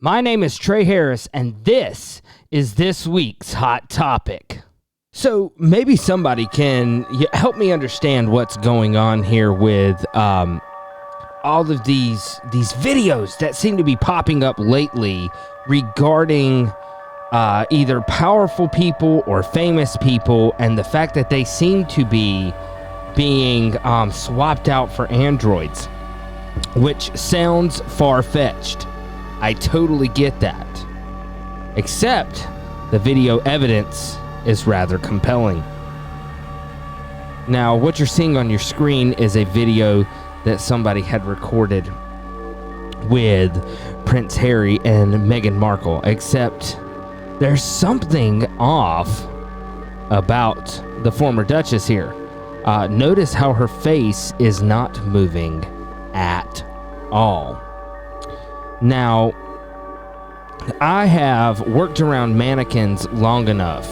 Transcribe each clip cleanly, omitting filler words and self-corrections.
My name is Trey Harris, and this is this week's Hot Topic. So maybe somebody can help me understand what's going on here with all of these videos that seem to be popping up lately regarding either powerful people or famous people, and the fact that they seem to be being swapped out for androids, which sounds far-fetched. I totally get that. Except the video evidence is rather compelling. Now, what you're seeing on your screen is a video that somebody had recorded with Prince Harry and Meghan Markle, except there's something off about the former Duchess here. Notice how her face is not moving at all. Now, I have worked around mannequins long enough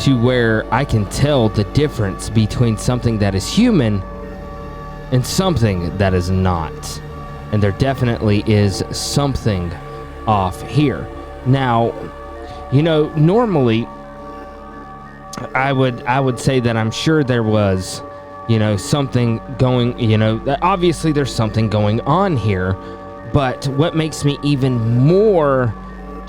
to where I can tell the difference between something that is human and something that is not. And there definitely is something off here. Now, normally I would say that I'm sure there was, something going, obviously there's something going on here. But what makes me even more,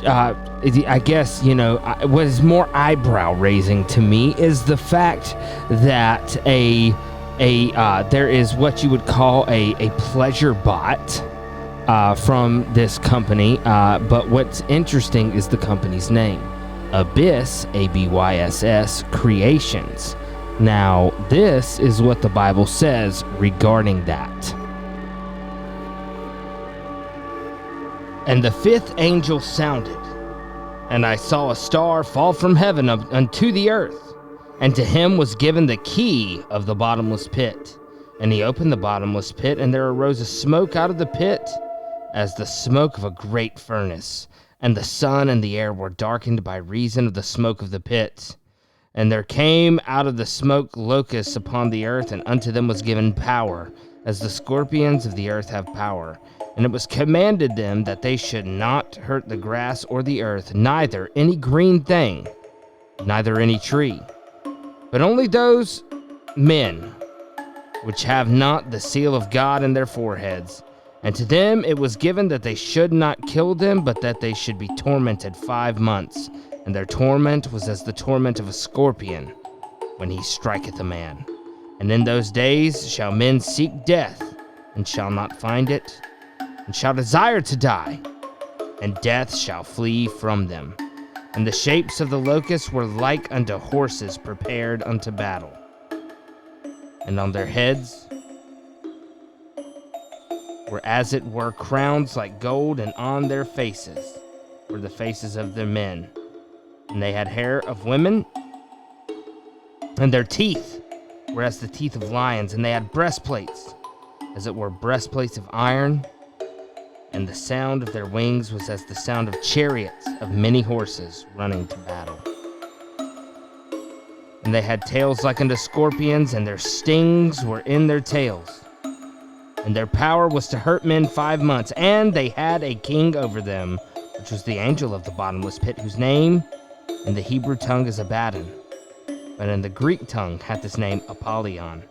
I guess, was more eyebrow raising to me is the fact that there is what you would call a pleasure bot from this company. But what's interesting is the company's name, Abyss, Abyss Creations. Now, this is what the Bible says regarding that. And the fifth angel sounded, and I saw a star fall from heaven unto the earth, and to him was given the key of the bottomless pit. And he opened the bottomless pit, and there arose a smoke out of the pit, as the smoke of a great furnace. And the sun and the air were darkened by reason of the smoke of the pit. And there came out of the smoke locusts upon the earth, and unto them was given power, as the scorpions of the earth have power. And it was commanded them that they should not hurt the grass or the earth, neither any green thing, neither any tree, but only those men which have not the seal of God in their foreheads. And to them it was given that they should not kill them, but that they should be tormented 5 months. And their torment was as the torment of a scorpion when he striketh a man. And in those days shall men seek death, and shall not find it, and shall desire to die, and death shall flee from them. And the shapes of the locusts were like unto horses prepared unto battle. And on their heads were as it were crowns like gold, and on their faces were the faces of their men. And they had hair of women, and their teeth were as the teeth of lions, and they had breastplates, as it were breastplates of iron. And the sound of their wings was as the sound of chariots of many horses running to battle. And they had tails like unto scorpions, and their stings were in their tails. And their power was to hurt men 5 months. And they had a king over them, which was the angel of the bottomless pit, whose name in the Hebrew tongue is Abaddon, but in the Greek tongue hath his name Apollyon.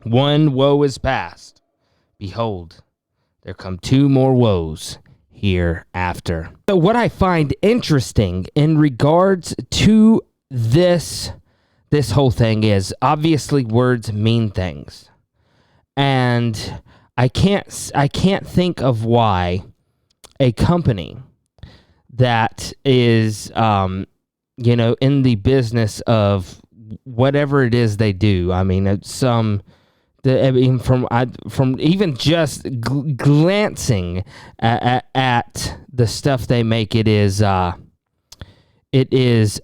One woe is past. Behold, there come 2 more woes hereafter. So what I find interesting in regards to this whole thing is, obviously words mean things. And I can't think of why a company that is, in the business of whatever it is they do. I mean, from even just glancing at the stuff they make, it is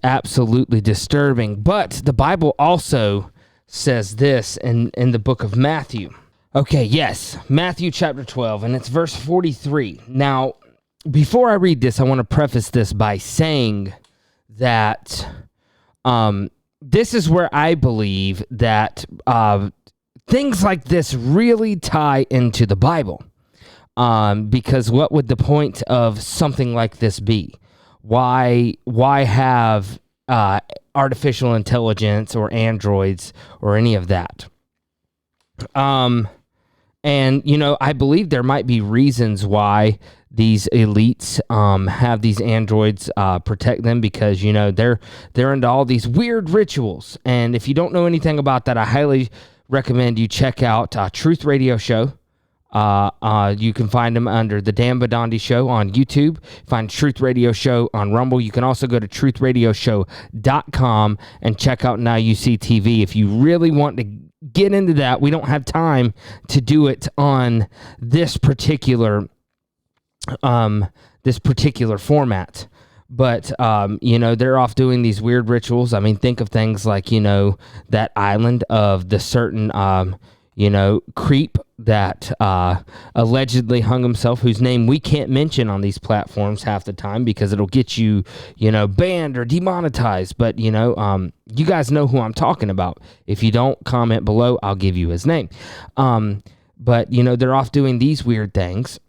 absolutely disturbing. But the Bible also says this in the book of Matthew. Okay, yes, Matthew chapter 12, and it's verse 43. Now, before I read this, I want to preface this by saying that this is where I believe that things like this really tie into the Bible. Because what would the point of something like this be? Why have artificial intelligence or androids or any of that? And, I believe there might be reasons why these elites have these androids protect them, because, they're into all these weird rituals. And if you don't know anything about that, I highly recommend you check out Truth Radio Show. You can find them under the Dan Badandi Show on YouTube. Find Truth Radio Show on Rumble. You can also go to truthradioshow.com and check out Now You See TV if you really want to get into that. We don't have time to do it on this particular format. But, they're off doing these weird rituals. I mean, think of things like, that island of the certain, creep that allegedly hung himself, whose name we can't mention on these platforms half the time because it'll get you, banned or demonetized. But, you guys know who I'm talking about. If you don't comment below, I'll give you his name. But, they're off doing these weird things.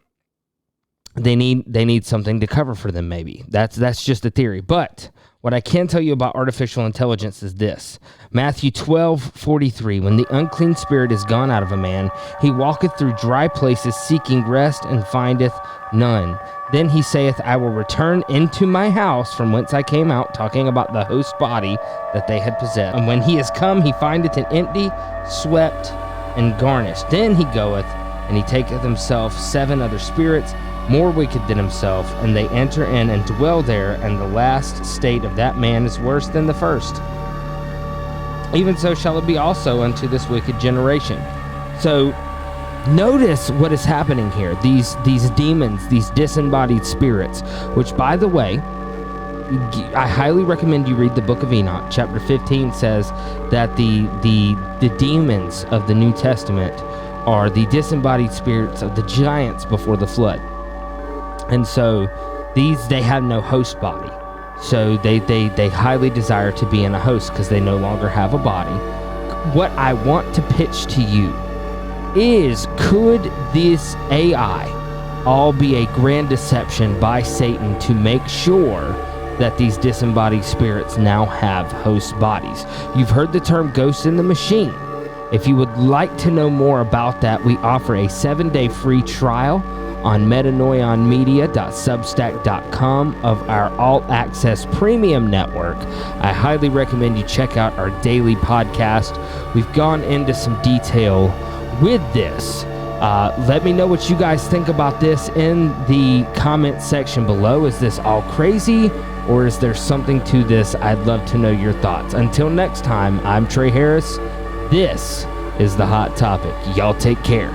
They need something to cover for them, maybe. That's just a theory. But what I can tell you about artificial intelligence is this. Matthew 12:43, when the unclean spirit is gone out of a man, he walketh through dry places seeking rest and findeth none. Then he saith, I will return into my house from whence I came out, talking about the host body that they had possessed. And when he is come, he findeth it empty, swept, and garnished. Then he goeth, and he taketh himself 7 other spirits, more wicked than himself, and they enter in and dwell there, and the last state of that man is worse than the first. Even so shall it be also unto this wicked generation. So notice what is happening here. These demons, these disembodied spirits, which, by the way, I highly recommend you read the book of Enoch. Chapter 15 says that the demons of the New Testament are the disembodied spirits of the giants before the flood. And so they have no host body. So they highly desire to be in a host because they no longer have a body. What I want to pitch to you is, could this AI all be a grand deception by Satan to make sure that these disembodied spirits now have host bodies? You've heard the term ghost in the machine. If you would like to know more about that, we offer a 7-day free trial on metanoionmedia.substack.com of our all-access premium network. I highly recommend you check out our daily podcast. We've gone into some detail with this. Let me know what you guys think about this in the comment section below. Is this all crazy, or is there something to this? I'd love to know your thoughts. Until next time, I'm Trey Harris. This is The Hot Topic. Y'all take care.